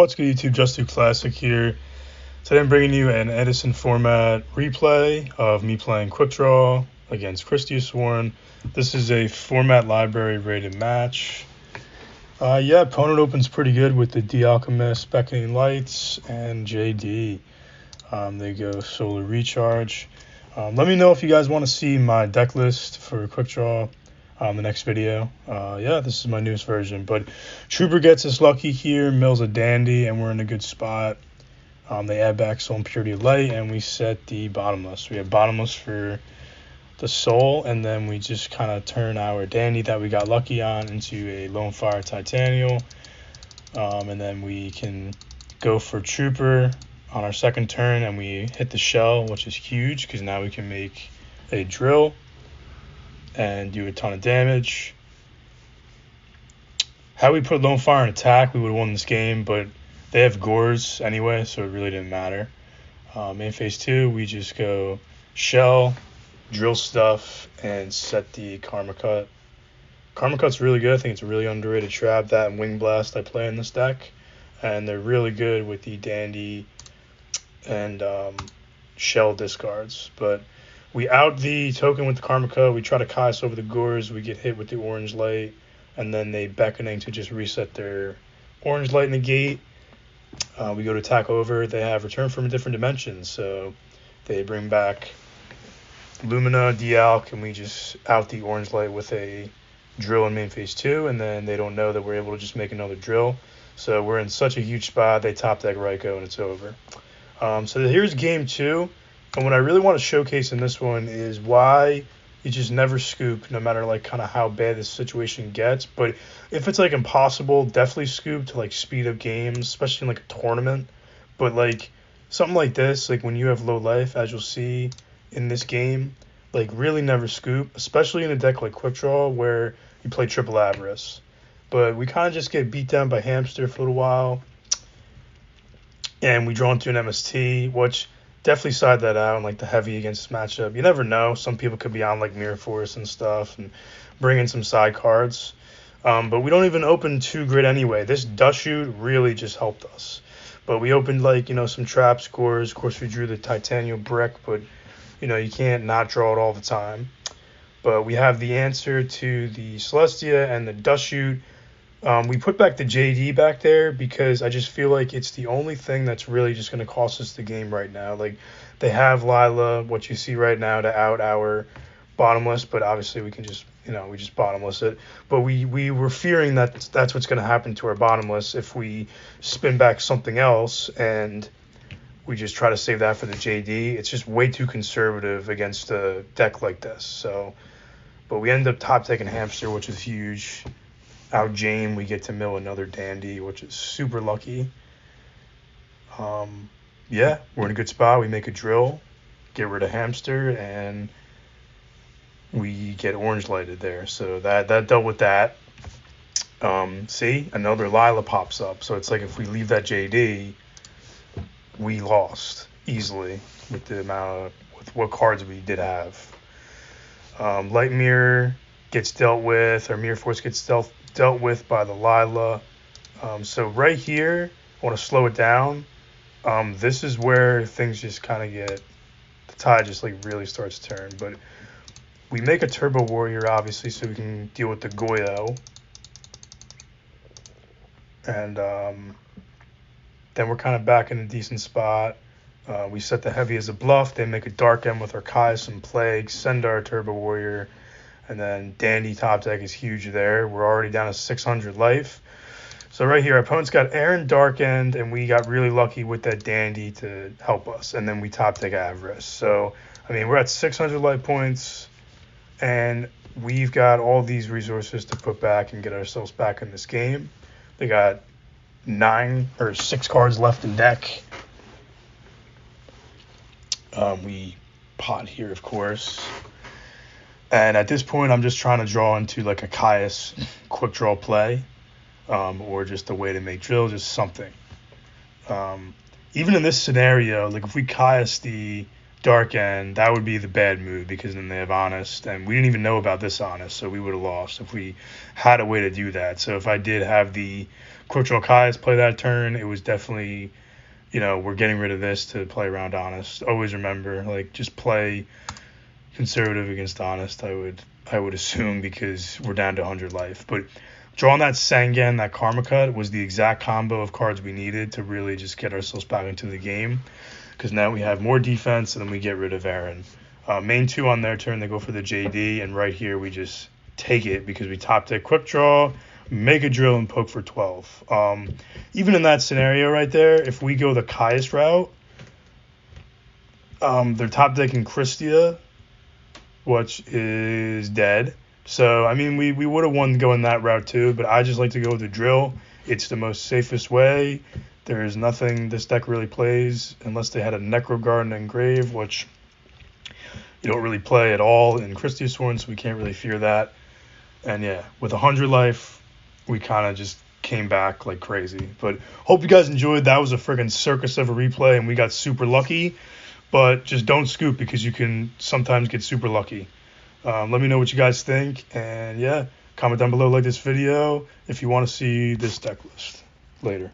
What's good, YouTube? Just Do Classic here. Today I'm bringing you an Edison format replay of me playing Quickdraw against Kristyasworn. This is a format library rated match. Opponent opens pretty good with the D Alchemist, Beckoning Lights, and JD. They go Solar Recharge. Let me know if you guys want to see my deck list for Quickdraw. The next video. This is my newest version. But Trooper gets us lucky here, mills a Dandy, and we're in a good spot. They add back Soul and Purity of Light, and we set the Bottomless. We have Bottomless for the Soul, and then we just kind of turn our Dandy that we got lucky on into a Lone Fire Titanial. And then we can go for Trooper on our second turn, and we hit the Shell, which is huge, because now we can make a Drill and do a ton of damage. Had we put Lone Fire in attack, we would have won this game, but they have Gores anyway, so it really didn't matter. Main phase 2, we just go Shell, Drill stuff, and set the Karma Cut. Karma Cut's really good. I think it's a really underrated trap. That and Wing Blast I play in this deck, and they're really good with the Dandy and Shell discards. But we out the token with the Karma Cut. We try to cast over the Gores. We get hit with the Orange Light, and then they Beckoning to just reset their Orange Light in the gate. We go to attack over. They have Return from a Different Dimension, so they bring back Lumina, D-Alch, and we just out the Orange Light with a Drill in main phase 2, and then they don't know that we're able to just make another Drill. So we're in such a huge spot. They top deck Raikou, and it's over. So here's game 2. And what I really want to showcase in this one is why you just never scoop, no matter like kind of how bad this situation gets. But if it's like impossible, definitely scoop to like speed up games, especially in like a tournament. But like something like this, like when you have low life, as you'll see in this game, like really never scoop, especially in a deck like Quickdraw where you play Triple Avarice. But we kind of just get beat down by Hamster for a little while, and we draw into an MST, which definitely side that out and like the heavy against this matchup. You never know. Some people could be on like Mirror Force and stuff and bring in some side cards. But we don't even open too great anyway. This Dust Shoot really just helped us. But we opened like, some trap scores. Of course, we drew the Titanium Brick, but, you can't not draw it all the time. But we have the answer to the Celestia and the Dust Shoot. We put back the JD back there because I just feel like it's the only thing that's really just going to cost us the game right now. Like, they have Lila, what you see right now, to out our Bottomless, but obviously we can just, we just Bottomless it. But we were fearing that that's what's going to happen to our Bottomless if we spin back something else and we just try to save that for the JD. It's just way too conservative against a deck like this. So, but we end up top taking Hamster, which is huge. Out Jane, we get to mill another Dandy, which is super lucky. We're in a good spot. We make a Drill, get rid of Hamster, and we get Orange Lighted there. So that dealt with that. See, another Lila pops up. So it's like if we leave that JD, we lost easily with what cards we did have. Light Mirror gets dealt with, or Mirror Force gets dealt with by the Lila. So right here, I want to slow it down. This is where things just kind of get, the tide just like really starts to turn. But we make a Turbo Warrior, obviously, so we can deal with the Yugioh. And then we're kind of back in a decent spot. We set the heavy as a bluff. They make a Dark End with our Caius and Plague, send our Turbo Warrior. And then Dandy top deck is huge there. We're already down to 600 life. So right here, our opponent's got Aaron Dark End, and we got really lucky with that Dandy to help us. And then we top deck Avarice. So, we're at 600 life points, and we've got all these resources to put back and get ourselves back in this game. They got 6 cards left in deck. We pot here, of course. And at this point, I'm just trying to draw into like a Caius quick draw play, or just a way to make Drill, just something. Even in this scenario, like if we Caius the Dark End, that would be the bad move because then they have Honest, and we didn't even know about this Honest, so we would have lost if we had a way to do that. So if I did have the Quickdraw Kai's play that turn, it was definitely, we're getting rid of this to play around Honest. Always remember, like, just play conservative against Honest, I would assume, because we're down to 100 life. But drawing that Sengen, that Karma Cut, was the exact combo of cards we needed to really just get ourselves back into the game, because now we have more defense and then we get rid of Aaron. Main 2 on their turn, they go for the JD, and right here we just take it because we top deck Quick Draw, make a drill, and poke for 12. Even in that scenario right there, if we go the Caius route, they're top decking Krystya, which is dead. So, I mean, we would have won going that route too, but I just like to go with the drill. It's the most safest way. There is nothing this deck really plays unless they had a Necro Garden Engrave, which you don't really play at all in Kristyasworn, so we can't really fear that. And yeah, with 100 life, we kind of just came back like crazy. But hope you guys enjoyed. That was a friggin' circus of a replay, and we got super lucky. But just don't scoop because you can sometimes get super lucky. Let me know what you guys think. And yeah, comment down below, like this video if you want to see this deck list later.